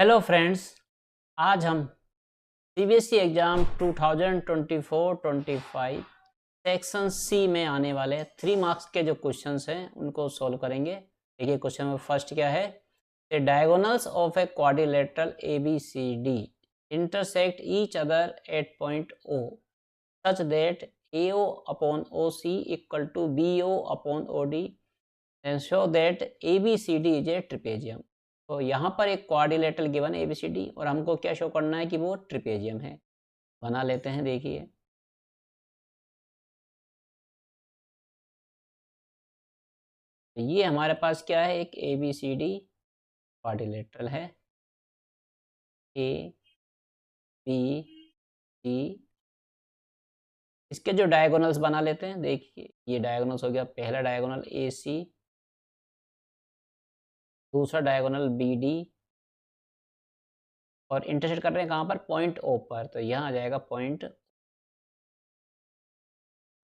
Hello friends, आज हम CBSE exam 2024-25 section C में आने वाले 3 मार्क्स के जो क्वेश्चंस हैं उनको सॉल्व करेंगे। देखिए क्वेश्चन में फर्स्ट क्या है, the diagonals of a quadrilateral ABCD intersect each other at point O such that AO upon OC equal to BO upon OD and show that ABCD is a trapezium। तो यहाँ पर एक quadrilateral given ABCD और हमको क्या show करना है कि वो ट्रिपेजियम है। बना लेते हैं, देखिए ये हमारे पास क्या है, एक ABCD क्वाड्रिलेटरल है। A B C, इसके जो डायगोनल्स बना लेते हैं, देखिए ये डायगोनल्स हो गया, पहला डायगोनल AC, दूसरा डायगोनल BD और इंटरसेक्ट कर रहे हैं कहाँ पर, पॉइंट O पर, तो यहाँ आ जाएगा पॉइंट।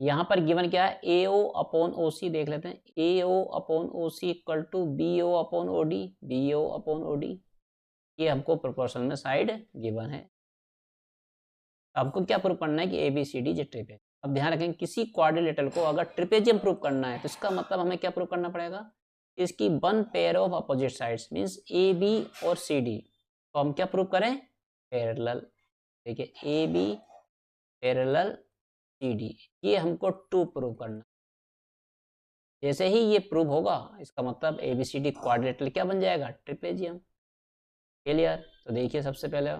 यहाँ पर गिवन क्या है, AO अपॉन OC देख लेते हैं, AO upon OC equal to BO upon OD, BO upon OD, ये हमको प्रोपोर्शनल में साइड गिवन है। आपको क्या प्रूव करना है कि ABCD जो ट्रिपेज। अब ध्यान रखें, किसी क्वाड्रिलेटरल को अगर ट्रिपेजियम प्रूव करना है तो इसका मतलब हमें क्या प्रूव करना पड़ेगा, इसकी one pair of opposite sides means AB और CD, तो हम क्या प्रूव करें, पैरेलल। देखिए AB पैरेलल CD, ये हमको 2 प्रूव करना। जैसे ही ये प्रूव होगा इसका मतलब ABCD क्वाड्रिलेटरल क्या बन जाएगा, ट्रिपेजियम। क्लियर। तो देखिए सबसे पहले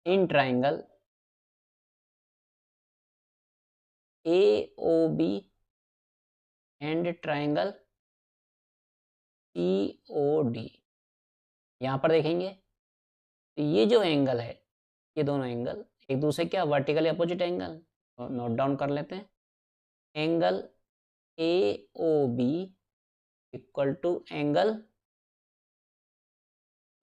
in triangle AOB and triangle COD, यहाँ पर देखेंगे तो ये जो एंगल है, ये दोनों एंगल एक दूसरे क्या vertically opposite angle, note down कर लेते हैं। Angle AOB equal to angle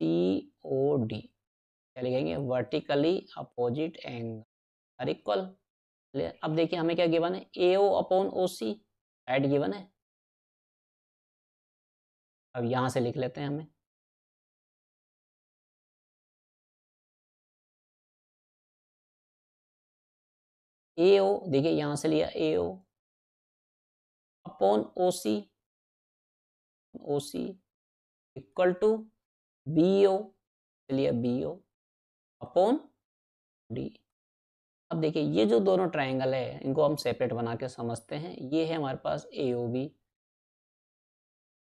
COD, क्या लिखेंगे, vertically opposite angle are equal. अब देखिए हमें क्या गिवन है, AO upon OC side given है। अब यहाँ से लिख लेते हैं हमें, AO देखिए यहाँ से लिया AO upon OC equal to BO, लिया BO अपॉन D। अब देखिए ये जो दोनों ट्राइंगल है इनको हम सेपरेट बना के समझते हैं। ये है हमारे पास AOB,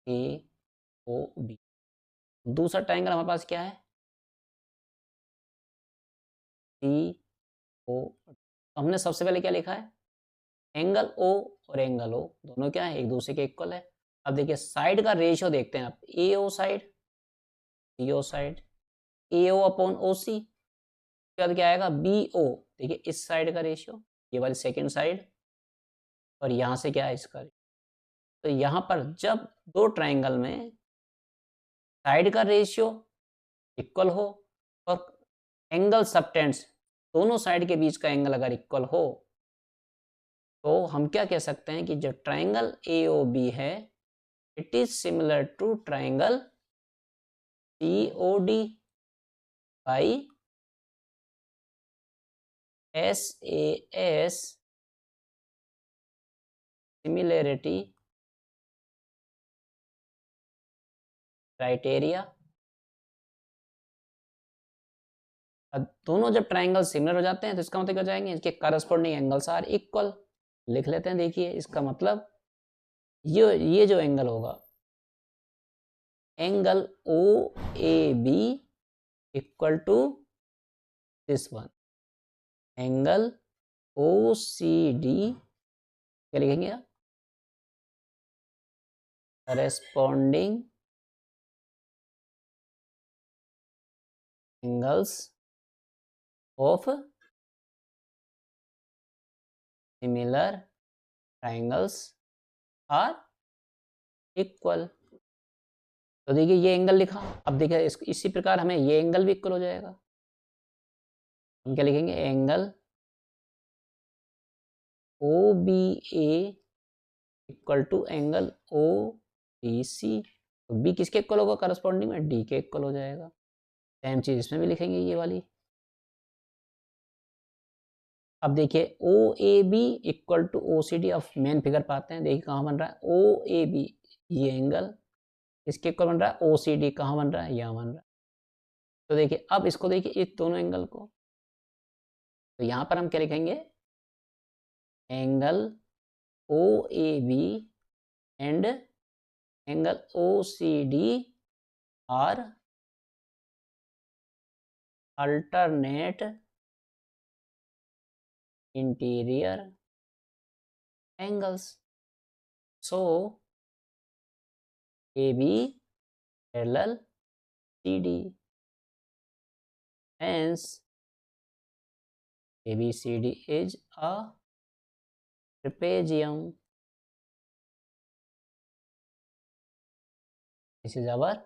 AOB। दूसरा ट्राइंगल हमारे पास क्या है, CO। तो हमने सबसे पहले क्या लिखा है, एंगल O और एंगल O दोनों क्या है, एक दूसरे के इक्वल है। अब देखिए साइड का रेशियो देखते हैं आप, AO side CO side, AO upon OC, बाद क्या आएगा BO। देखिए इस साइड का रेशियो, ये वाली सेकेंड साइड, और यहाँ से क्या है इसका। तो यहाँ पर जब दो ट्राइंगल में साइड का रेशियो इक्वल हो और एंगल सबटेंड्स दोनों साइड के बीच का एंगल अगर इक्वल हो, तो हम क्या कह सकते हैं कि जो ट्राइंगल AOB है it is similar to triangle COD by SAS similarity criteria. दोनों जब ट्राइंगल सिमिलर हो जाते हैं तो इसका मतलब क्या हो जाएंगे, इसके करस्पॉन्डिंग एंगल्स आर इक्वल। लिख लेते हैं, देखिए इसका मतलब ये जो एंगल होगा, angle OAB equal to this one, angle OCD क्या लिखेंगे आप, corresponding angles of similar triangles are equal. तो देखिए ये एंगल लिखा, अब देखिए इसी प्रकार हमें ये एंगल भी इक्वल हो जाएगा। हम क्या लिखेंगे, angle OBA equal to angle OBC, तो बी किसके इक्वल होगा करस्पॉन्डिंग में, डी के इक्वल हो जाएगा। सेम चीज़ इसमें भी लिखेंगे ये वाली। अब देखिए O A B equal to O C D. अब मेन फिगर पाते हैं, देखिए कहाँ बन रहा है ओ ए बी, ये एंगल इसके इक्वल बन रहा है। ओ सी डी कहाँ बन रहा है, यहाँ बन रहा है। तो देखिए अब इसको देखिए इस दोनों एंगल को, तो यहाँ पर हम क्या लिखेंगे, angle O A B and angle O C D are alternate interior angles. So AB parallel CD. Hence ABCD is a trapezium. This is our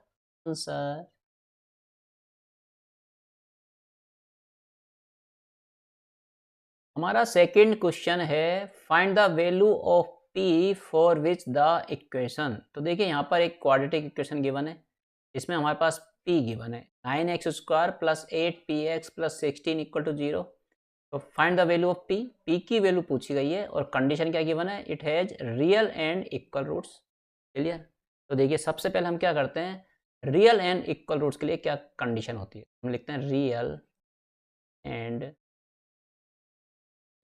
answer. हमारा सेकंड क्वेश्चन है find the value of P for which the equation. तो देखिए यहाँ पर एक quadratic equation given है, इसमें हमारे पास p गिवन है 9x² plus 8px plus 16 equal to 0। तो find the value of p की वैल्यू पूछी गई है और कंडीशन क्या गिवन है, it has real and equal roots. Clear. तो देखिए सबसे पहले हम क्या करते हैं, रियल एंड इक्वल रूट्स के लिए क्या कंडीशन होती है, हम लिखते हैं रियल एंड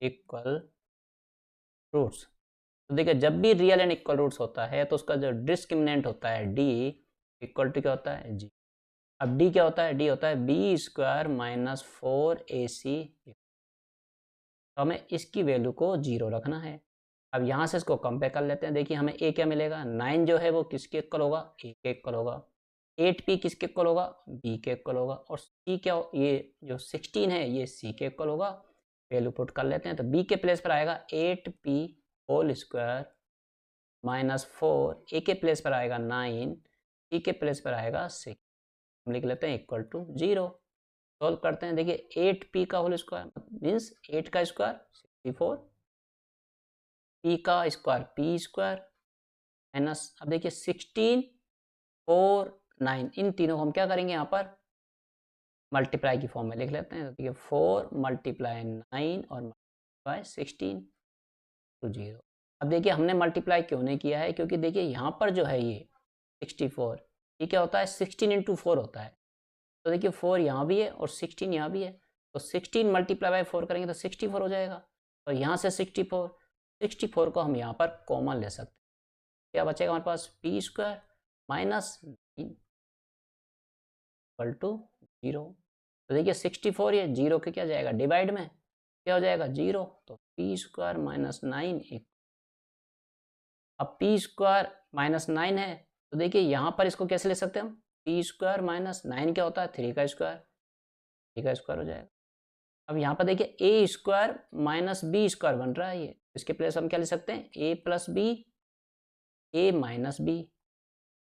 इक्वल रूट्स। तो देखिए जब भी रियल एंड इक्वल रूट्स होता है तो उसका जो डिस्क्रिमिनेंट होता है डी इक्वल टू क्या होता है, जी। अब डी क्या होता है, डी होता है बी स्क्वायर माइनस 4ac। तो हमें इसकी वैल्यू को 0 रखना है। अब यहाँ से इसको कंपेयर कर लेते हैं, देखिए हमें ए क्या मिलेगा, 9 जो है वो किसके इक्वल होगा, ए के इक्वल होगा। 8p किसके इक्वल होगा, बी के इक्वल होगा। और सी क्या, ये जो 16 है ये सी के इक्वल होगा। वैल्यू पुट कर लेते हैं, तो बी के प्लेस पर आएगा 8p होल स्क्वायर माइनस 4, ए के प्लेस पर आएगा 9, सी के प्लेस पर आएगा 6। हम लिख लेते हैं इक्वल टू 0। सॉल्व करते हैं, देखिए 8p का होल स्क्वायर मीन्स 8 का स्क्वायर 64, p का स्क्वायर p स्क्वायर माइनस, अब देखिए 16, 4, 9, इन तीनों को हम क्या करेंगे यहाँ पर मल्टीप्लाई की फॉर्म में लिख लेते हैं। तो देखिए 4 मल्टीप्लाई 9 और मल्टीप्लाई 16 टू 0। अब देखिए हमने मल्टीप्लाई क्यों नहीं किया है, क्योंकि देखिए यहाँ पर जो है ये 64, ये क्या होता है 16 इंटू 4 होता है। तो देखिए 4 यहाँ भी है और 16 यहाँ भी है, तो 16 मल्टीप्लाई बाई 4 करेंगे तो 64 हो जाएगा। तो यहाँ से 64 को हम यहाँ पर कॉमन ले सकते हैं। क्या बचेगा हमारे पास, P square minus equal to 0। तो देखिए 64 ये 0 के क्या जाएगा डिवाइड में, क्या हो जाएगा 0। तो पी स्क्वायर माइनस 9। अब पी स्क्वायर माइनस 9 है, तो देखिए यहाँ पर इसको कैसे ले सकते हैं हम, पी स्क्वायर माइनस 9 क्या होता है 3 का स्क्वायर, 3 का स्क्वायर हो जाएगा। अब यहाँ पर देखिए ए स्क्वायर माइनस बी स्क्वायर बन रहा है, ये इसके प्लेस हम क्या ले सकते हैं a plus b, a minus b.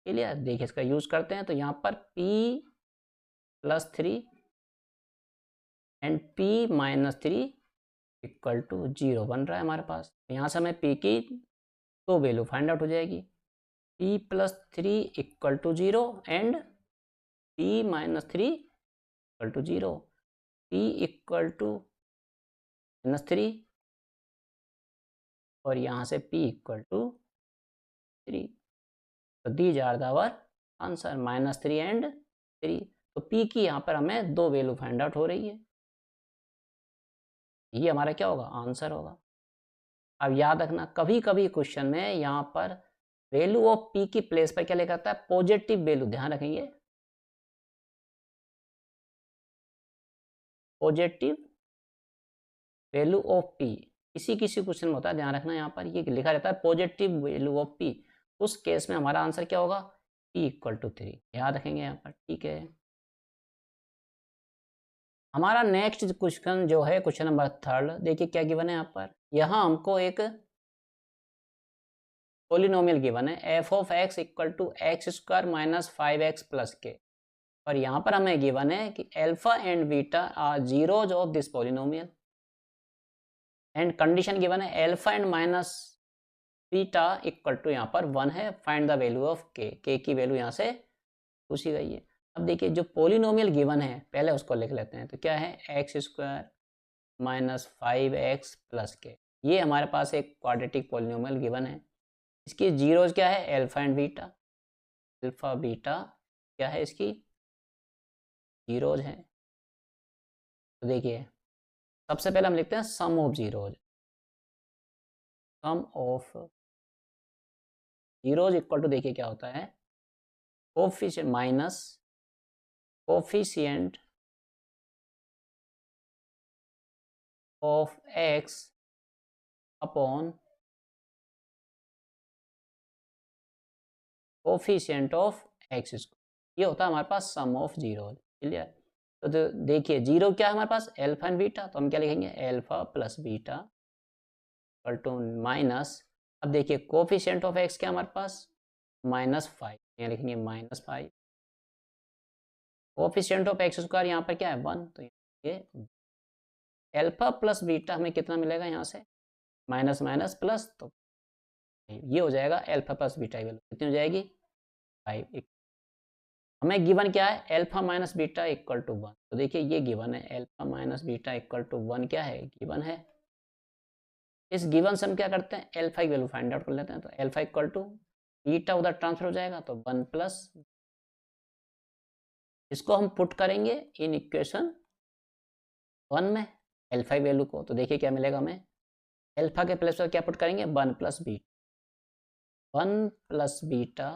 Clear. देखिए इसका यूज करते हैं, तो यहाँ पर p plus 3 and p minus 3 equal to 0 बन रहा है हमारे पास। यहाँ से हमें p की तो वैल्यू फाइंड आउट हो जाएगी, p plus 3 equal to 0 and p minus 3 equal to 0। p equal to minus 3 और यहाँ से p इक्वल टू 3। तो these are the our answer -3 and 3। तो p की यहाँ पर हमें दो वैल्यू फाइंड आउट हो रही है, ये हमारा क्या होगा आंसर होगा। अब याद रखना कभी कभी क्वेश्चन में यहाँ पर वैल्यू ऑफ p की प्लेस पर क्या लिखा था, पॉजिटिव वैल्यू, ध्यान रखेंगे पॉजिटिव वैल्यू ऑफ p, किसी किसी क्वेश्चन में होता है, ध्यान रखना यहाँ पर ये लिखा रहता है पॉजिटिव वैल्यू ऑफ p। उस केस में हमारा आंसर क्या होगा, p इक्वल टू 3, याद रखेंगे यहाँ पर। ठीक है, हमारा नेक्स्ट क्वेश्चन जो है क्वेश्चन नंबर 3, देखिए क्या गिवन है यहाँ पर। यहाँ हमको एक पोलिनोमियल गिवन है F of X equal to X square minus 5x plus K, और यहाँ पर हमें गिवन है कि alpha and beta are zeros of this polynomial and condition given है alpha and minus beta equal to यहाँ पर 1 है, फाइंड द वैल्यू ऑफ के की वैल्यू यहाँ से पूछी गई है। अब देखिए जो पोलिनोमियल गिवन है पहले उसको लिख लेते हैं, तो क्या है x square minus 5x plus के, ये हमारे पास एक क्वाड्रेटिक पोलिनोमियल गिवन है। इसकी जीरोज क्या है alpha and beta, alpha beta क्या है इसकी जीरोज है। तो देखिए सबसे पहले हम लिखते हैं sum of zeros, sum of zeros equal to देखिए क्या होता है coefficient minus coefficient of x upon coefficient of x square, ये होता है हमारे पास सम ऑफ जीरो। क्लियर। तो देखिए जीरो क्या है हमारे पास अल्फा एंड बीटा, तो हम क्या लिखेंगे alpha plus beta equal to minus, अब देखिए कोफिशिएंट ऑफ x क्या हमारे पास -5, यहाँ लिखेंगे -5, कोफिशिएंट ऑफ x स्क्वायर यहाँ पर क्या है 1, तो ये अल्फा प्लस बीटा हमें कितना मिलेगा यहाँ से माइनस माइनस प्लस, तो ये हो जाएगा अल्फा प्लस बीटा की वैल्यू कितनी हो जाएगी 5। हमें गिवन क्या है alpha minus beta equal to 1, तो देखिए ये गिवन है alpha minus beta equal to 1 क्या है गिवन है। इस गिवन से हम क्या करते हैं अल्फा की वैल्यू फाइंड आउट कर लेते हैं, तो अल्फा इक्वल टू बीटा उधर ट्रांसफर हो जाएगा तो 1 प्लस, इसको हम पुट करेंगे इन इक्वेशन 1 में अल्फा की वैल्यू को, तो देखिए क्या मिलेगा हमें अल्फा के प्लेस पर क्या पुट करेंगे 1 plus beta, 1 plus beta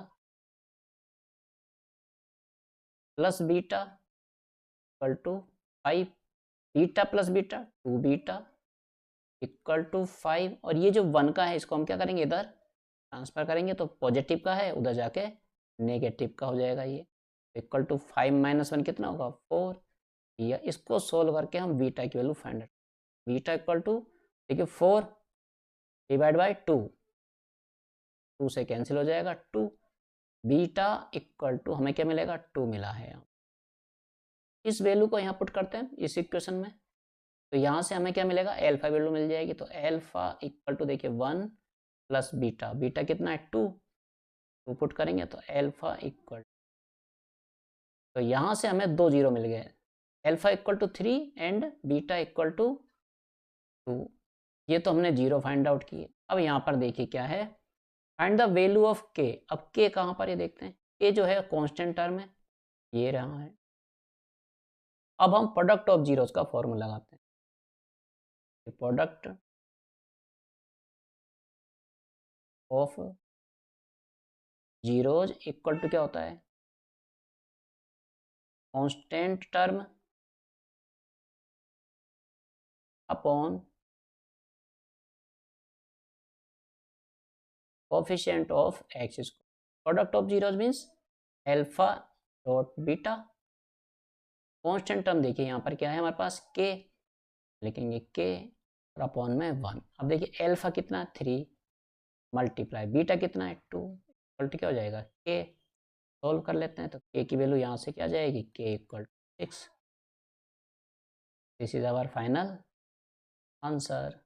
plus beta equal to 5, beta plus beta 2 beta equal to 5, और ये जो 1 का है इसको हम क्या करेंगे इधर ट्रांसफर करेंगे, तो पॉजिटिव का है उधर जाके नेगेटिव का हो जाएगा, ये इक्वल टू 5 माइनस 1 कितना होगा 4, या इसको सोल्व करके हम बीटा की value find, beta equal to देखिए 4 डिवाइड बाई 2, 2 से कैंसिल हो जाएगा 2, बीटा इक्वल टू हमें क्या मिलेगा 2 मिला है यहाँ। इस वैल्यू को यहाँ पुट करते हैं इस इक्वेशन में, तो यहाँ से हमें क्या मिलेगा अल्फा वैल्यू मिल जाएगी, तो अल्फा इक्वल टू देखिए 1 प्लस बीटा, बीटा कितना है 2, 2 पुट करेंगे तो अल्फा इक्वल, तो यहाँ से हमें 2 जीरो मिल गए, alpha equal to 3 and beta equal to 2, ये तो हमने जीरो फाइंड आउट किए। अब यहाँ पर देखिए क्या है फाइंड द वैल्यू ऑफ के, अब के कहाँ पर ये देखते हैं के जो है कांस्टेंट टर्म है ये रहा है। अब हम प्रोडक्ट ऑफ जीरोस का फॉर्मूला लगाते हैं, product of zeros equal to क्या होता है constant term upon coefficient of x square, product of zeros means alpha dot beta, constant term देखिए यहाँ पर क्या है हमारे पास के, लिखेंगे के और अपॉन में 1। अब देखिए अल्फा कितना है 3 मल्टीप्लाई बीटा कितना है 2 इक्वल टू क्या हो जाएगा के, सोल्व कर लेते हैं तो के की वैल्यू यहाँ से क्या जाएगी k equal to 6, this is our final answer.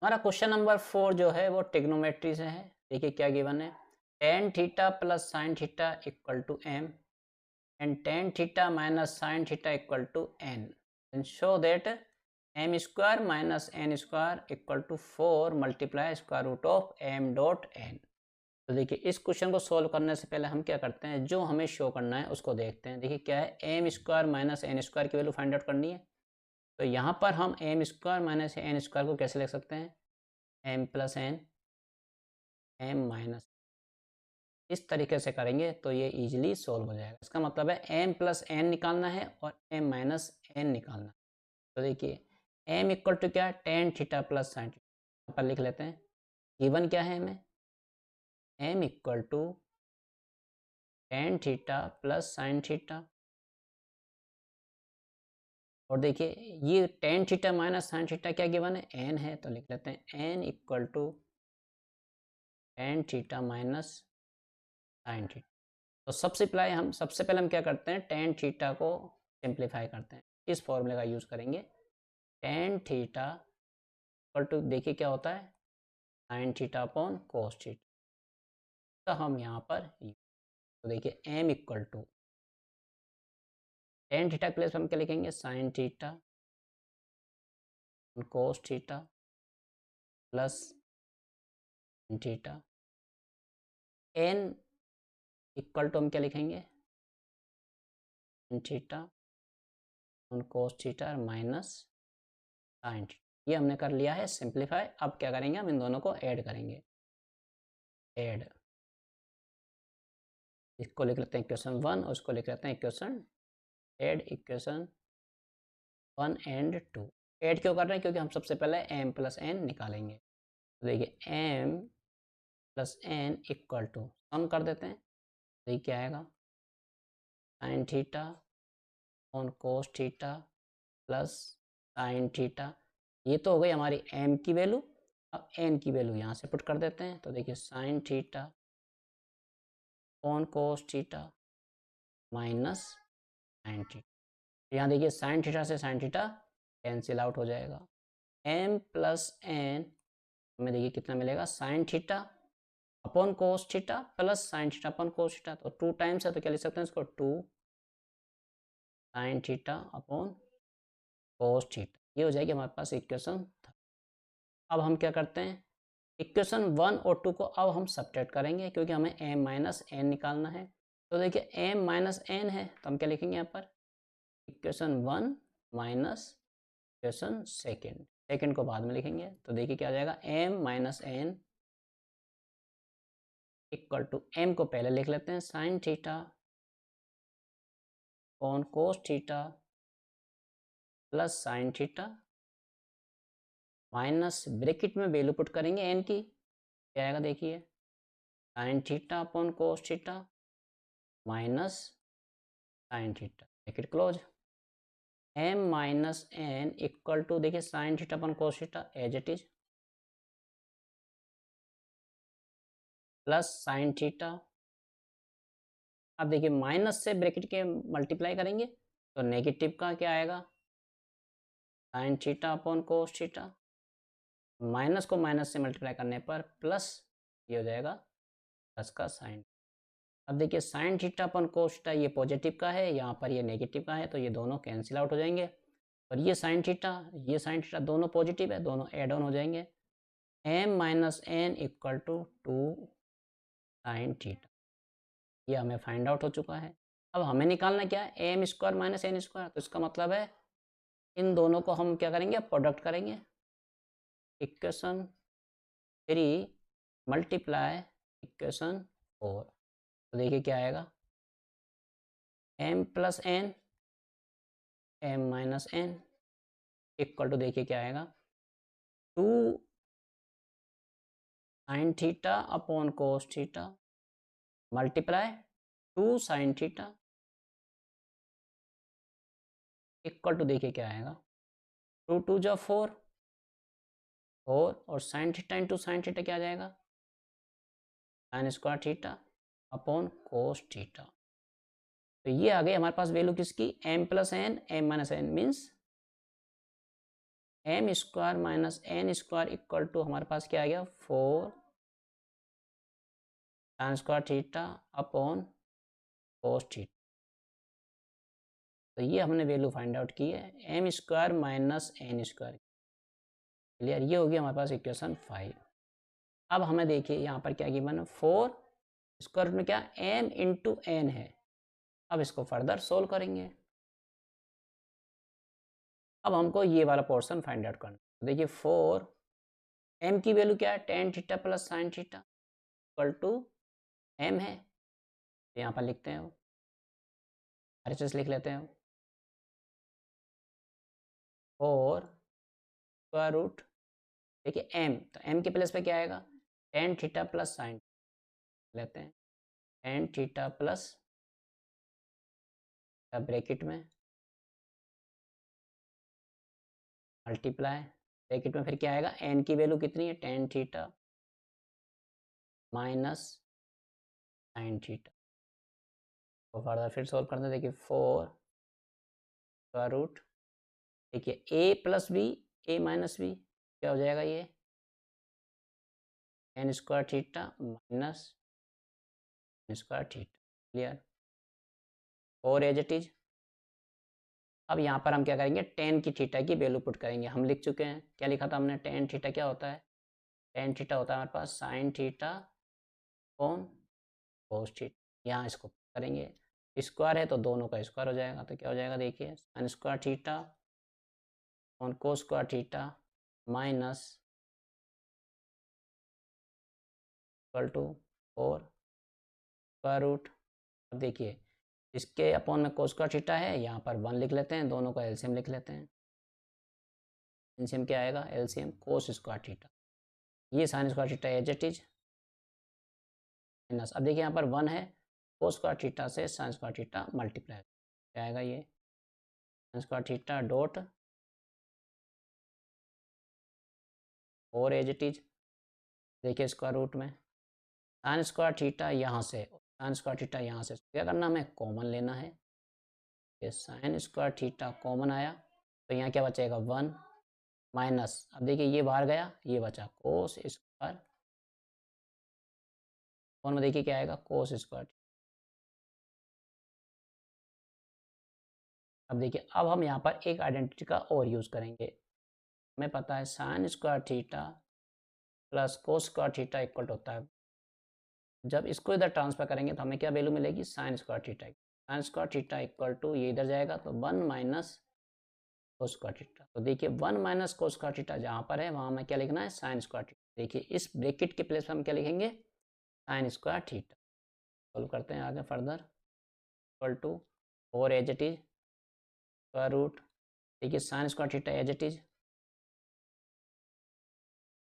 हमारा क्वेश्चन नंबर 4 जो है वो ट्रिग्नोमेट्री से है। देखिए क्या गिवन है tan theta plus sine theta equal to m and tan theta minus sin theta equal to n, and show that m square minus n square equal to 4 multiply square root of m dot n। तो देखिए इस question को solve करने से पहले हम क्या करते हैं जो हमें शो करना है उसको देखते हैं। देखिए क्या है m square minus n square की वैल्यू फाइंड आउट करनी है, तो यहाँ पर हम m square minus n square को कैसे लिख सकते हैं m plus n m minus, इस तरीके से करेंगे तो ये इजीली सॉल्व हो जाएगा। इसका मतलब है m प्लस एन निकालना है और m माइनस एन निकालना है। तो देखिए m इक्वल टू क्या है tan theta plus sine theta, पर लिख लेते हैं गिवन क्या है हमें m equal to tan theta plus sine theta, और देखिए ये tan theta minus sine theta क्या गिवन है n है, तो लिख लेते हैं n equal to tan theta minus sine theta. तो सबसे पहले हम क्या करते हैं tan थीटा को सिंप्लीफाई करते हैं, इस फॉर्मूले का यूज़ करेंगे tan थीटा इक्वल टू देखिए क्या होता है sine theta upon cos theta. तो हम यहाँ पर तो देखिए m equal to tan theta plus हम क्या लिखेंगे, sine theta cos theta plus theta. n equal to हम क्या लिखेंगे, theta cos theta minus sine theta. ये हमने कर लिया है सिंप्लीफाई। अब क्या करेंगे, हम इन दोनों को ऐड करेंगे। ऐड, इसको लिख लेते हैं इक्वेशन 1 और इसको लिख लेते हैं equation, add equation 1 and 2। Add क्यों कर रहे हैं, क्योंकि हम सबसे पहले m प्लस n निकालेंगे। तो देखिए m plus n equal to sum कर देते हैं। तो ये क्या आएगा, sine theta on cos theta plus sine theta. ये तो हो गई हमारी m की वैल्यू। अब n की वैल्यू यहाँ से पुट कर देते हैं। तो देखिए sine theta on cos theta minus sine theta. यहाँ देखिए साइन थीटा से साइन थीटा कैंसिल आउट हो जाएगा। m प्लस n हमें देखिए कितना मिलेगा, sign theta upon cos theta plus sine theta upon cos theta. तो 2 टाइम्स है तो क्या लिख सकते हैं इसको, 2 sine theta upon cos theta. ये हो जाएगी हमारे पास इक्वेशन। अब हम क्या करते हैं, इक्वेशन 1 और 2 को अब हम सब्ट्रैक्ट करेंगे, क्योंकि हमें m माइनस n निकालना है। तो देखिए m माइनस n है तो हम क्या लिखेंगे यहाँ पर, इक्वेशन 1 माइनस इक्वेशन सेकेंड को बाद में लिखेंगे। तो देखिए क्या आ जाएगा, m minus n equal to m को पहले लिख लेते हैं, sine theta on cos theta plus sine theta minus bracket में वैल्यू पुट करेंगे n की। क्या आएगा देखिए, sine theta upon cos theta minus sine theta, bracket close. m minus n equal to देखिए sine theta upon cos theta as it is plus sine theta. अब देखिए minus से ब्रैकेट के मल्टीप्लाई करेंगे तो नेगेटिव का क्या आएगा, sine theta upon cos theta. Minus को माइनस से मल्टीप्लाई करने पर प्लस, ये हो जाएगा प्लस का साइन। अब देखिए sine theta upon cos theta ये पॉजिटिव का है, यहाँ पर ये नेगेटिव का है, तो ये दोनों कैंसिल आउट हो जाएंगे। और ये साइन थीटा दोनों पॉजिटिव है, दोनों एड ऑन हो जाएंगे। m minus n equal to 2 sine theta. ये हमें फाइंड आउट हो चुका है। अब हमें निकालना क्या है, m square minus n square. तो इसका मतलब है इन दोनों को हम क्या करेंगे, प्रोडक्ट करेंगे। Equation 3 multiply equation 4। तो देखिए क्या आएगा, m plus n m minus n equal to देखिए क्या आएगा, 2 sine theta upon cos theta multiply 2 sine theta equal to देखिए क्या आएगा, 2 2 जो 4 और sine theta into sine theta क्या आ जाएगा, sine square theta upon cos theta. तो ये आ गई हमारे पास वैल्यू किसकी, m plus n m minus n means m square minus n square equal to हमारे पास क्या आ गया, 4 sine square theta upon cos theta. तो ये हमने वैल्यू फाइंड आउट की है, m square minus n square. Clear, ये होगी हमारे पास इक्वेशन 5। अब हमें देखिए यहाँ पर क्या गिवन है, 4 स्क्वायर रूट में क्या m इंटू एन है। अब इसको फर्दर सोल्व करेंगे। अब हमको ये वाला पोर्शन फाइंड आउट करना है। देखिए 4 m की वैल्यू क्या है, tan theta plus sine theta equal to m है। तो यहाँ पर लिखते हैं, RHS लिख लेते हैं, 4 स्क्वायर रूट देखिए m, तो m के प्लेस पे क्या आएगा, टेन थीटा प्लस साइन लेते हैं, टेन थीटा प्लस ब्रैकेट में मल्टीप्लाई ब्रैकेट में फिर क्या आएगा, n की वैल्यू कितनी है, tan theta minus sine theta. तो फर्दर फिर सोल्व करते हैं। देखिए 4 स्क्वायर रूट देखिए a plus b, a minus b क्या हो जाएगा, ये tan square theta minus square theta. Clear? और एज इट इज। अब यहाँ पर हम क्या करेंगे, टेन की थीटा की वैल्यू पुट करेंगे। हम लिख चुके हैं, क्या लिखा था हमने, टेन थीटा क्या होता है, टेन थीटा होता है हमारे पास साइन थीटा कौन कोस थीटा। यहाँ इसको करेंगे, स्क्वायर है तो दोनों का स्क्वायर हो जाएगा, तो क्या हो जाएगा देखिए, sine square theta on cos square theta minus equal to 4 square root. अब देखिए इसके अपॉन में कोस स्क्वायर थीटा है, यहाँ पर 1 लिख लेते हैं, दोनों का एलसीएम लिख लेते हैं। एलसीएम क्या आएगा, एलसीएम कोस स्क्वायर थीटा, ये sine square theta as it is minus, अब देखिए यहाँ पर 1 है, कोस स्क्वायर थीटा से साइन स्क्वायर थीटा मल्टीप्लाई क्या आएगा, ये साइन स्क्वायर थीटा डॉट और एज इट इज। देखिए स्क्वायर रूट में साइन स्क्वायर थीटा यहाँ से, साइन स्क्वायर थीटा यहाँ से क्या करना, हमें कॉमन लेना है। ये साइन स्क्वायर थीटा कॉमन आया तो यहाँ क्या बचेगा 1 माइनस, अब देखिए ये बाहर गया, ये बचा कोस स्क्वायर, और में देखिए क्या आएगा कोस स्क्वायर। अब देखिए अब हम यहाँ पर एक आइडेंटिटी का और यूज़ करेंगे। हमें पता है sign square theta plus cos square theta equal होता है, जब इसको इधर ट्रांसफर करेंगे तो हमें क्या वैल्यू मिलेगी, sine square theta. Sine square theta equal to ये इधर जाएगा तो 1 माइनस कोस स्क्वायर थीटा। तो देखिए 1 माइनस कोस स्क्वायर थीटा जहाँ पर है वहाँ हमें क्या लिखना है, साइन स्क्वायर थीटा। देखिए इस ब्रैकेट के प्लेस पर हम क्या लिखेंगे, साइन स्क्वायर थीटा। सॉल्व करते हैं आगे फर्दर, इक्वल टू और as it is square root, देखिए sine square theta as it is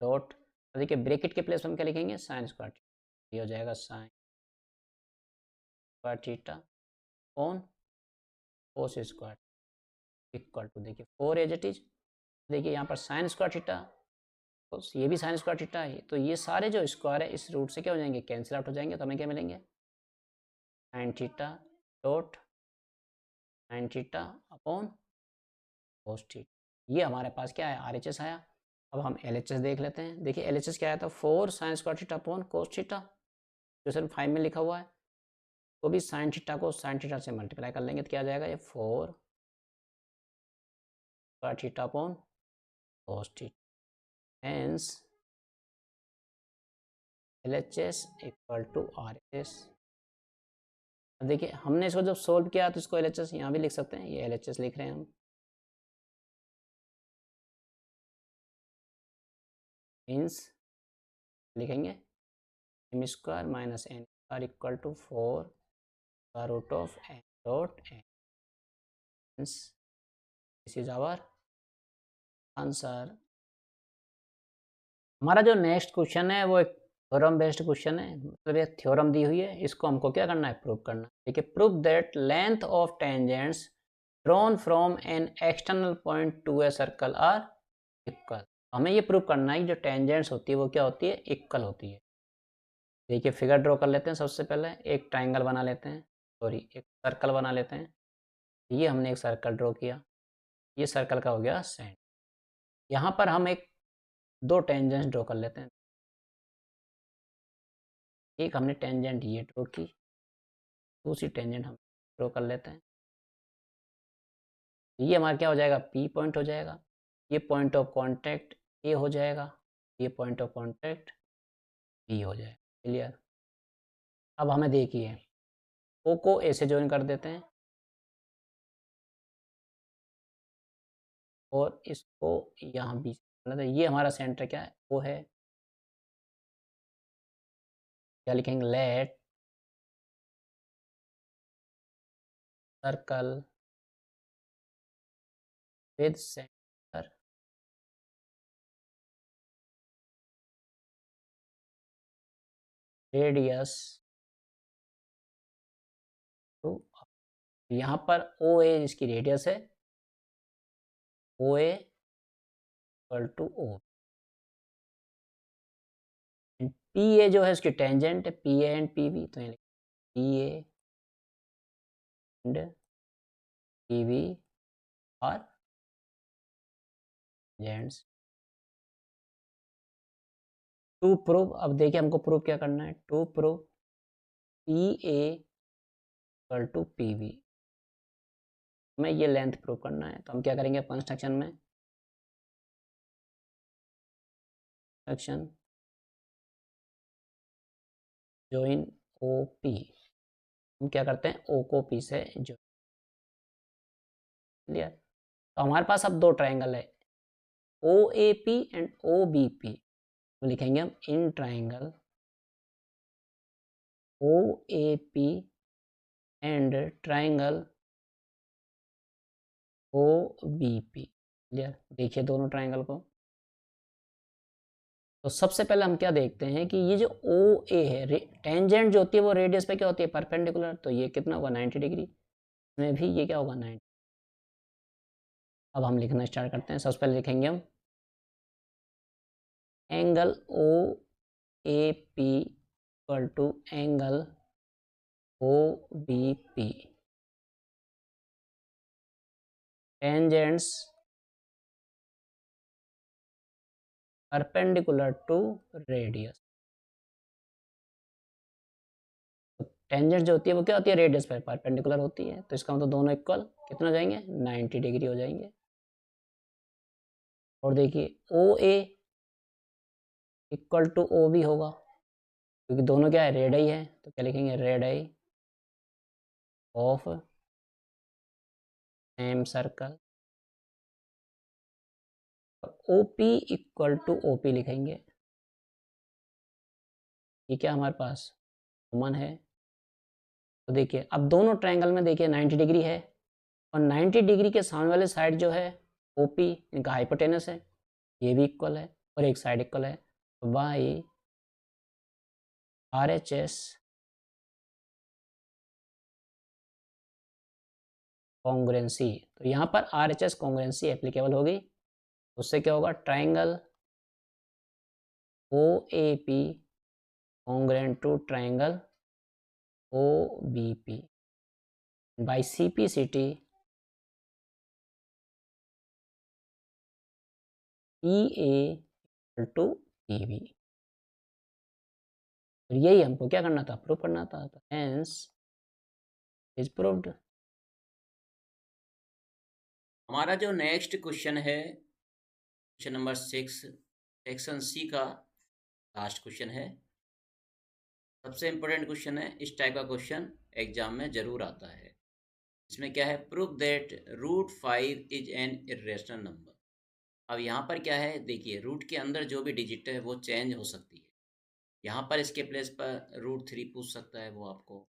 dot, देखिए ब्रैकेट के प्लेस पर हम क्या लिखेंगे, साइन स्क्वायर थीटा। ये हो जाएगा sine square theta on cos square equal to, देखिए 4 एज इट इज। देखिए यहाँ पर साइन स्क्वायर थीटा, तो ये भी साइन स्क्वायर थीटा है, तो ये सारे जो स्क्वायर है इस रूट से क्या हो जाएंगे, कैंसिल आउट हो जाएंगे, तो हमें क्या मिलेंगे, sine theta dot sign theta upon cos theta. ये हमारे पास क्या है, आरएचएस आया। अब हम एलएचएस देख लेते हैं। देखिए एलएचएस क्या आया था, 4 sine square theta upon cos theta, question 5 में लिखा हुआ है। तो भी साइन थीटा को साइन थीटा से मल्टीप्लाई कर लेंगे तो क्या आ जाएगा, ये 4 square theta upon cos theta, hence LHS equal to RHS. अब देखिए हमने इसको जब सोल्व किया तो इसको एलएचएस यहाँ भी लिख सकते हैं, ये एलएचएस लिख रहे हैं हम, मीन्स लिखेंगे m square minus n square equal to 4 square root of n dot n, this is our answer. हमारा जो नेक्स्ट क्वेश्चन है वो एक थ्योरम बेस्ड क्वेश्चन है, मतलब एक थ्योरम दी हुई है, इसको हमको क्या करना है, प्रूव करना है। देखिए prove that length of tangents drawn from an external point to a circle are equal. हमें ये प्रूव करना है कि जो टेंजेंट्स होती है वो क्या होती है, इक्वल होती है। देखिए फिगर ड्रॉ कर लेते हैं, सबसे पहले एक ट्राइंगल बना लेते हैं, सॉरी एक सर्कल बना लेते हैं। ये हमने एक सर्कल ड्रॉ किया, ये सर्कल का हो गया सेंटर। यहाँ पर हम एक दो टेंजेंट्स ड्रॉ कर लेते हैं। एक हमने टेंजेंट ये ड्रॉ की, दूसरी टेंजेंट हम ड्रॉ कर लेते हैं। ये हमारा क्या हो जाएगा, पी पॉइंट हो जाएगा। ये पॉइंट ऑफ कांटेक्ट ए हो जाएगा, ये पॉइंट ऑफ कांटेक्ट बी हो जाएगा। क्लियर? अब हमें देखिए ओ को ए से ज्वाइन कर देते हैं और इसको यहाँ बी से, ये हमारा सेंटर क्या है, वो है, क्या लिखेंगे, let circle with centre radius two, यहाँ पर ओ ए इसकी रेडियस है, O A equal to O, P A जो है उसकी टेंजेंट है, P A and P B, तो P A and P B are tangents to prove, अब देखिए हमको प्रूव क्या करना है, to prove P A equal to P B, हमें ये लेंथ प्रूव करना है। तो हम क्या करेंगे कंस्ट्रक्शन में, कंस्ट्रक्शन जॉइन ओ पी, हम क्या करते हैं ओ को पी से जो, क्लियर। तो हमारे पास अब दो ट्राइंगल है, O A P and O B P, तो लिखेंगे हम in triangle O A P and triangle O B P, clear. देखिए दोनों ट्राइंगल को, तो सबसे पहले हम क्या देखते हैं कि ये जो ओ ए है, टेंजेंट जो होती है वो रेडियस पे क्या होती है परपेंडिकुलर, तो ये कितना होगा 90 डिग्री, इसमें भी ये क्या होगा 90। अब हम लिखना स्टार्ट करते हैं, सबसे पहले लिखेंगे हम angle O A P equal to angle O B P, tangents perpendicular to radius, tangent जो होती है वो क्या होती है रेडियस पर परपेंडिकुलर होती है, तो इसका मतलब दोनों इक्वल कितना हो जाएंगे 90 डिग्री हो जाएंगे। और देखिए O A equal to O B होगा, क्योंकि दोनों क्या है रेड है, तो क्या लिखेंगे radii of same circle. O P equal to O P लिखेंगे, ये क्या हमारे पास कॉमन है। तो देखिए अब दोनों ट्रायंगल में देखिए 90 डिग्री है, और 90 डिग्री के सामने वाले साइड जो है ओ पी इनका हाइपोटेनस है, ये भी इक्वल है और एक साइड इक्वल है, तो by R H S congruency, तो यहाँ पर R H S congruency applicable होगी, उससे क्या होगा triangle O A P congruent to triangle O B P by C P C T P A to P B, और यही हमको क्या करना था प्रूव करना था, तो हेंस इज प्रूव्ड। हमारा जो नेक्स्ट क्वेश्चन है क्वेश्चन नंबर 6 सेक्शन सी का लास्ट क्वेश्चन है, सबसे इम्पोर्टेंट क्वेश्चन है, इस टाइप का क्वेश्चन एग्जाम में जरूर आता है। इसमें क्या है prove that root 5 is an irrational number. अब यहाँ पर क्या है देखिए रूट के अंदर जो भी डिजिट है वो चेंज हो सकती है, यहाँ पर इसके प्लेस पर रूट 3 पूछ सकता है वो आपको,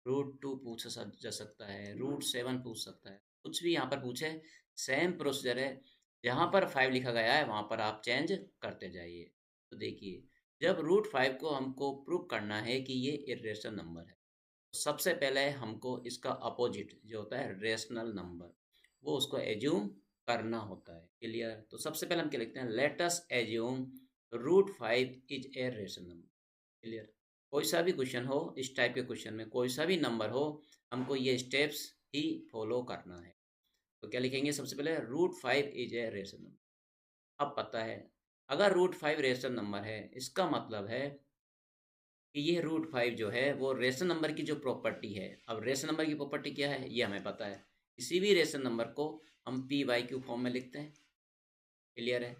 रूट 2 पूछ जा सकता है, रूट 7 पूछ सकता है, कुछ भी यहाँ पर पूछे सेम प्रोसीजर है, जहाँ पर 5 लिखा गया है वहाँ पर आप चेंज करते जाइए। तो देखिए जब रूट 5 को हमको प्रूव करना है कि ये इरेशनल नंबर है, तो सबसे पहले हमको इसका अपोजिट जो होता है रेशनल नंबर वो उसको एज्यूम करना होता है, क्लियर। तो सबसे पहले हम क्या लिखते हैं let us assume root 5 is a rational number, clear. कोई सा भी क्वेश्चन हो इस टाइप के क्वेश्चन में कोई सा भी नंबर हो हमको ये स्टेप्स ही फॉलो करना है। तो क्या लिखेंगे सबसे पहले root 5 is a rational number. अब पता है अगर रूट 5 रेशनल नंबर है इसका मतलब है कि ये रूट 5 जो है वो रेशनल नंबर की जो प्रॉपर्टी है, अब रेशनल नंबर की प्रॉपर्टी क्या है ये हमें पता है, किसी भी रेशनल नंबर को हम पी वाई क्यू फॉर्म में लिखते हैं, क्लियर है।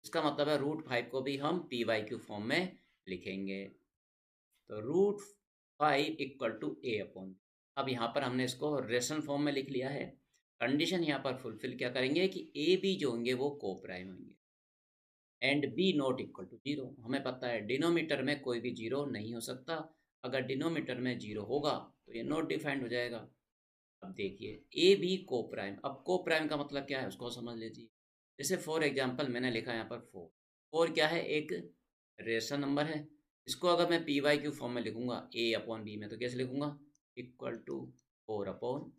इसका मतलब है रूट 5 को भी हम पी वाई क्यू फॉर्म में लिखेंगे, तो root 5 equal to a upon, अब यहाँ पर हमने इसको रेशनल फॉर्म में लिख लिया है। कंडीशन यहाँ पर फुलफिल क्या करेंगे कि ए बी जो होंगे वो को प्राइम होंगे and b not equal to zero, हमें पता है डिनोमीटर में कोई भी जीरो नहीं हो सकता, अगर डिनोमीटर में जीरो होगा तो ये नॉट डिफाइंड हो जाएगा। अब देखिए ए बी को प्राइम, अब को प्राइम का मतलब क्या है उसको समझ लीजिए, जैसे फॉर एग्जांपल मैंने लिखा है यहाँ पर फोर, फोर क्या है एक रेशनल नंबर है, इसको अगर मैं पी वाई क्यू फॉर्म में लिखूंगा ए अपॉन बी में तो कैसे लिखूंगा इक्वल टू फोर अपॉन,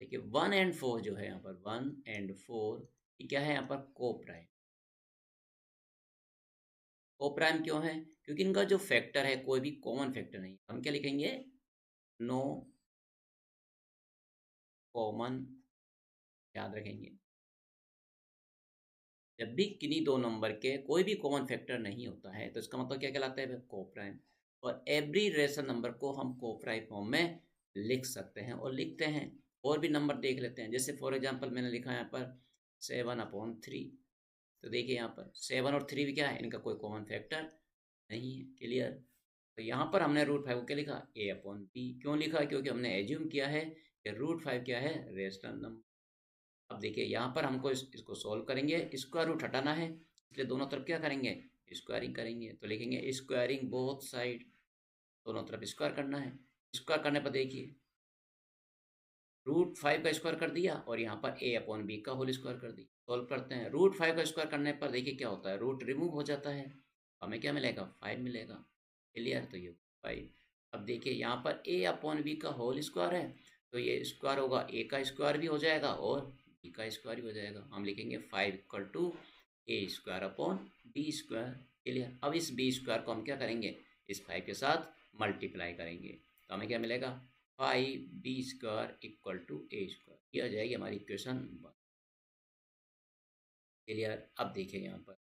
देखिए वन एंड फोर जो है यहाँ पर वन एंड फोर ये क्या है यहाँ पर को प्राइम, को प्राइम क्यों है क्योंकि इनका जो फैक्टर है कोई भी कॉमन फैक्टर नहीं, हम क्या लिखेंगे नो कॉमन, याद रखेंगे जब भी किन्हीं दो नंबर के कोई भी कॉमन फैक्टर नहीं होता है तो इसका मतलब क्या कहलाता है, कोप्राइम। और एवरी रेशनल नंबर को हम कोप्राइम फॉर्म में लिख सकते हैं और लिखते हैं। और भी नंबर देख लेते हैं, जैसे फॉर एग्जांपल मैंने लिखा है यहाँ पर 7/3। तो देखिए यहाँ पर 7 और 3 भी क्या है, इनका कोई कॉमन फैक्टर नहीं है। क्लियर। तो यहाँ पर हमने √5 को क्या लिखा, a/b। क्यों लिखा, क्योंकि हमने एज्यूम किया है कि √5 क्या है, रेशनल नंबर। अब देखिए यहाँ पर हमको इसको सॉल्व करेंगे, स्क्वायर रूट हटाना है, इसलिए दोनों तरफ क्या करेंगे, स्क्वायरिंग करेंगे। तो लिखेंगे स्क्वायरिंग बोथ साइड, दोनों तरफ स्क्वायर करना है। स्क्वायर करने पर देखिए √5 का स्क्वायर कर दिया और यहाँ पर a/b का होल स्क्वायर कर दिया। सॉल्व करते हैं, √5 का स्क्वायर करने पर देखिए क्या होता है, रूट रिमूव हो जाता है, हमें क्या मिलेगा, 5 मिलेगा। क्लियर। तो ये 5। अब देखिए यहाँ पर a/b का होल स्क्वायर है, तो ये स्क्वायर होगा, a का स्क्वायर भी हो जाएगा और b का स्क्वायर भी हो जाएगा। हम लिखेंगे 5 = a²/b²। क्लियर। अब इस b² को हम क्या करेंगे, इस 5 के साथ मल्टीप्लाई करेंगे, तो हमें क्या मिलेगा, 5b² = a²। ये हो जाएगी हमारी इक्वेशन 1। क्लियर। अब देखिए यहाँ पर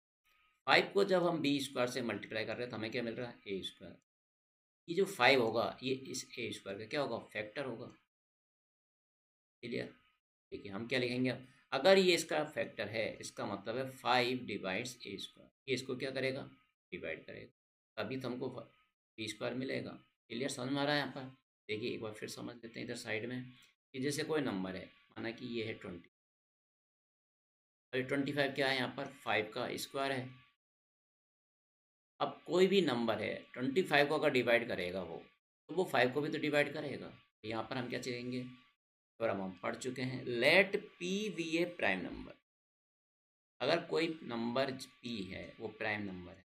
5 को जब हम b² से मल्टीप्लाई कर रहे हैं तो हमें क्या मिल रहा है, a²। ये जो 5 होगा ये इस a² का क्या होगा, फैक्टर होगा। क्लियर। देखिए हम क्या लिखेंगे, अगर ये इसका फैक्टर है इसका मतलब है 5 / a²। ये इसको क्या करेगा, डिवाइड करेगा, तभी तो हमको b² मिलेगा। क्लियर, समझ में आ रहा है यहाँ पर। देखिए एक बार फिर समझ लेते हैं इधर साइड में, कि जैसे कोई नंबर है, माना कि ये है 20, और 25 क्या है, यहाँ पर 5 का स्क्वायर है। अब कोई भी नंबर है 25 को अगर डिवाइड करेगा वो, तो वो 5 को भी तो डिवाइड करेगा। तो यहाँ पर हम क्या चलेंगे, और हम पढ़ चुके हैं, लेट p बी ए प्राइम नंबर। अगर कोई नंबर p है वो प्राइम नंबर है,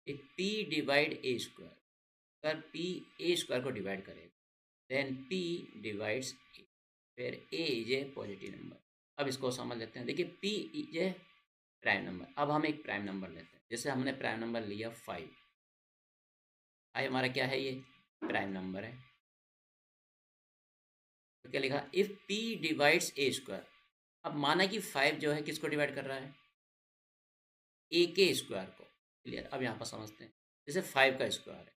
एक p डिवाइड a²। अगर p a² को डिवाइड करेगा देन p डिवाइड्स a, फिर a is a positive number. अब इसको समझ लेते हैं, देखिए p is a prime number. अब हम एक प्राइम नंबर लेते हैं, जैसे हमने प्राइम नंबर लिया 5। हमारा क्या है, ये प्राइम नंबर है। तो क्या लिखा, इफ p डिवाइड्स a²। अब माना कि 5 जो है किसको डिवाइड कर रहा है, a के स्क्वायर को। क्लियर। अब यहाँ पर समझते हैं, जैसे 5 का स्क्वायर है,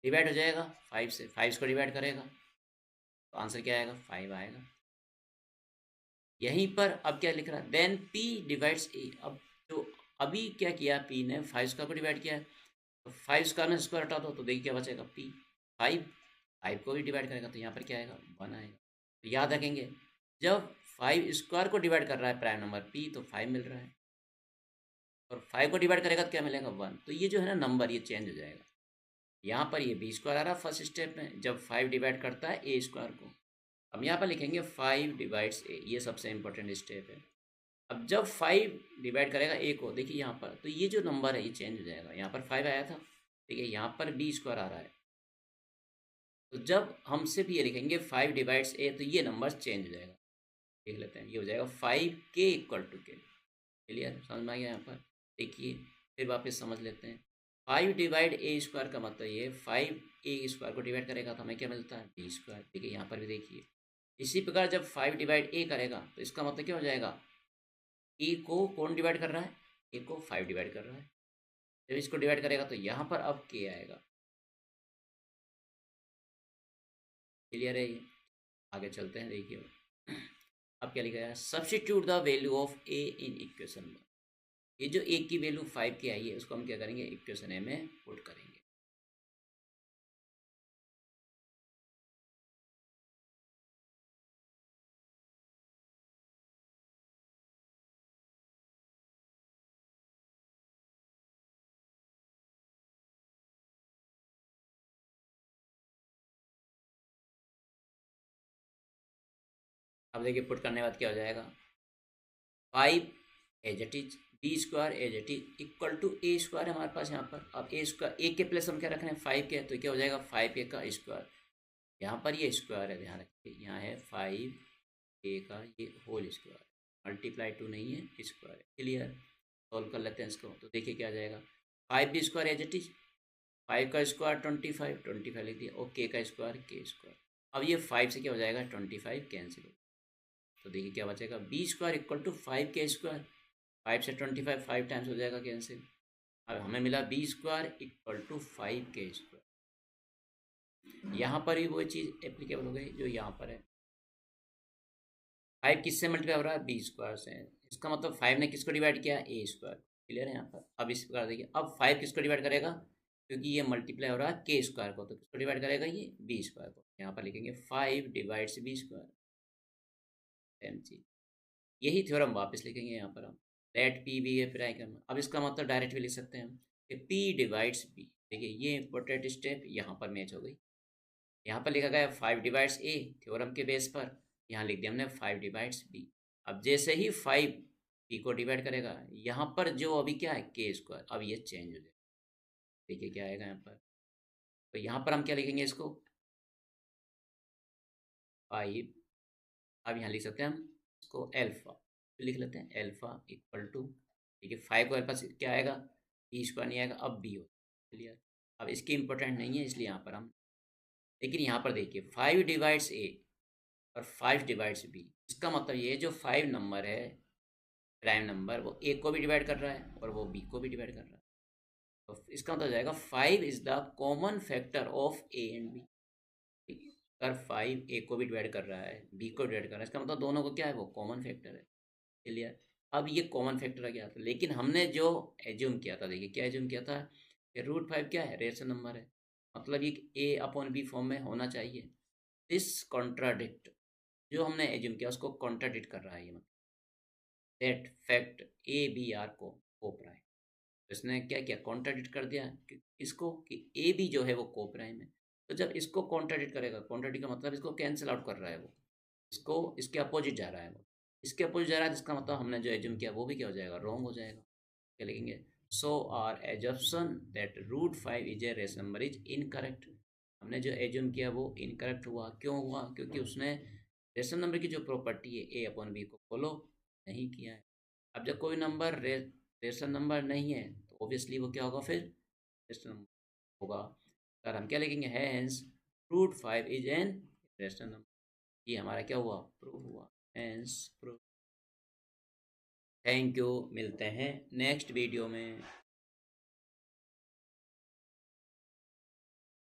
डिवाइड हो जाएगा 5 से, 5 इसको डिवाइड करेगा तो आंसर क्या आएगा, 5 आएगा। यहीं पर अब क्या लिख रहा है, देन p डिवाइड्स a। अब जो अभी क्या किया, p ने 5² को डिवाइड किया है, तो 5² में स्क्वायर हटा दो तो देखिए क्या बचेगा, p। 5 को भी डिवाइड करेगा तो यहाँ पर क्या आएगा, 1 आएगा। तो याद रखेंगे, जब 5² को डिवाइड कर रहा है प्राइम नंबर p तो 5 मिल रहा है, और 5 को डिवाइड करेगा तो क्या मिलेगा, 1। तो ये जो है ना नंबर, ये चेंज हो जाएगा। यहाँ पर ये b² आ रहा है फर्स्ट स्टेप में, जब 5 डिवाइड करता है a² को। अब यहाँ पर लिखेंगे 5 डिवाइड्स a, ये सबसे इंपॉर्टेंट स्टेप है। अब जब 5 डिवाइड करेगा a को, देखिए यहाँ पर, तो ये जो नंबर है ये चेंज हो जाएगा। यहाँ पर 5 आया था, देखिए यहाँ पर b² आ रहा है, तो जब हम सिर्फ ये लिखेंगे 5 डिवाइड्स a तो ये नंबर चेंज हो जाएगा। देख लेते हैं, ये हो जाएगा 5k = k। क्लियर, समझ में आ गया यहाँ पर। देखिए फिर वापस समझ लेते हैं, 5 डिवाइड a² का मतलब ये 5 a² को डिवाइड करेगा तो हमें क्या मिलता है, b²। देखिए यहाँ पर भी देखिए, इसी प्रकार जब 5 डिवाइड a करेगा तो इसका मतलब क्या हो जाएगा, a को कौन डिवाइड कर रहा है, a को 5 डिवाइड कर रहा है। जब इसको डिवाइड करेगा तो यहाँ पर अब k आएगा। क्लियर है ये। आगे चलते हैं, देखिए अब क्या लिखा है, substitute the value of a in equation 1। ये जो a की वैल्यू 5 की आई है उसको हम क्या करेंगे, इक्वेशन a में पुट करेंगे। अब देखिए पुट करने के बाद क्या हो जाएगा, 5 as it is, b² as it is equal to a² है हमारे पास यहाँ पर। अब a² a के प्लस हम क्या रख रहे हैं, 5 के, तो क्या हो जाएगा 5a का स्क्वायर। यहाँ पर ये स्क्वायर है, ध्यान रखिए, यहाँ है 5a का ये होल स्क्वायर, मल्टीप्लाई टू नहीं है, स्क्वायर है। क्लियर। सॉल्व कर लेते हैं इसको, तो देखिए क्या आ जाएगा, 5b² एज इट इज, 5 का स्क्वायर 25 लिख दिया, और k का स्क्वायर k²। अब ये 5 से क्या हो जाएगा, 25 कैंसिल हो, तो देखिए क्या बचेगा, b² = 5k²। 5 से 25 5 टाइम्स हो जाएगा कैंसिल। अब हमें मिला b square equal to 5k square. यहाँ पर भी वही चीज़ एप्लीकेबल हो गई जो यहाँ पर है। 5 किससे मल्टीप्लाई हो रहा है? बी स्क्वायर से। इसका मतलब 5 ने किसको डिवाइड किया? ए स्क्वायर। क्लियर है यहाँ पर? अब इस प्रकार देखिए, अब 5 किसको डिवाइड करेगा? क्योंकि ये मल्टीप्लाई हो रहा है के स्क्वायर को, तो किसको डिवाइड करेगा? ये बी स्क्वायर को। यहाँ पर लिखेंगे 5 डिवाइड्स बी स्क्वायर। सेम चीज, यही थ्योरम वापस लिखेंगे यहाँ पर हम। लेट पी बी ए प्राइम। अब इसका मतलब डायरेक्ट भी लिख सकते हैं हम कि पी डिवाइड्स बी। देखिए ये इंपॉर्टेंट स्टेप यहाँ पर मैच हो गई। यहाँ पर लिखा गया 5 डिवाइड्स ए, थ्योरम के बेस पर यहाँ लिख दिया हमने 5 डिवाइड्स बी। अब जैसे ही 5 बी को डिवाइड करेगा, यहाँ पर जो अभी क्या है के स्क्वायर, अब ये चेंज हो जाएगा। देखिए क्या आएगा यहाँ पर, तो यहाँ पर हम क्या लिखेंगे इसको 5। अब यहाँ लिख सकते हैं हम इसको एल्फा, तो लिख लेते हैं एल्फा इक्वल टू, ठीक है 5 को एल्फा से क्या आएगा? बी स्क्वायर नहीं आएगा, अब बी हो। क्लियर? अब इसकी इंपॉर्टेंट नहीं है इसलिए यहाँ पर हम, लेकिन यहाँ पर देखिए 5 डिवाइड्स ए और 5 डिवाइड्स बी। इसका मतलब ये जो 5 नंबर है प्राइम नंबर, वो ए को भी डिवाइड कर रहा है और वो बी को भी डिवाइड कर रहा है। तो इसका मतलब जाएगा 5 is the common factor of a and b. ठीक है, अगर 5 ए को भी डिवाइड कर रहा है, बी को डिवाइड कर रहा है, इसका मतलब दोनों को क्या है? वो कॉमन फैक्टर है। क्लियर? अब ये कॉमन फैक्टर आ गया था, लेकिन हमने जो एज्यूम किया था, देखिए क्या एज्यूम किया था कि √5 क्या है? रेशनल नंबर है, मतलब ये ए अपॉन बी फॉर्म में होना चाहिए। दिस कॉन्ट्राडिक्ट, जो हमने एज्यूम किया उसको कॉन्ट्राडिक्ट कर रहा है ये, मतलब that fact a b are coprime. तो इसने क्या किया? कॉन्ट्राडिक्ट कर दिया कि इसको, कि ए बी जो है वो को प्राइम है। तो जब इसको कॉन्ट्राडिक्ट करेगा, कॉन्ट्राडिक्ट का मतलब इसको कैंसिल आउट कर रहा है वो, इसको इसके अपोजिट जा रहा है वो, इसके अपोजिट जा रहा है, जिसका मतलब हमने जो एज्यूम किया वो भी क्या हो जाएगा? रॉन्ग हो जाएगा। क्या लिखेंगे? So our assumption that √5 is a rational number is incorrect. हमने जो एज्यूम किया वो इनकरेक्ट हुआ। क्यों हुआ? क्योंकि उसने रेशनल नंबर की जो प्रॉपर्टी है ए अपॉन बी को फॉलो नहीं किया है। अब जब कोई नंबर रेशनल नंबर नहीं है तो ऑब्वियसली वो क्या होगा? फिर रेशनल नंबर होगा। अगर हम क्या लिखेंगे? Hence √5 is an rational number. ये हमारा क्या हुआ? प्रूव हुआ। Hence prove. थैंक यू, मिलते हैं नेक्स्ट वीडियो में।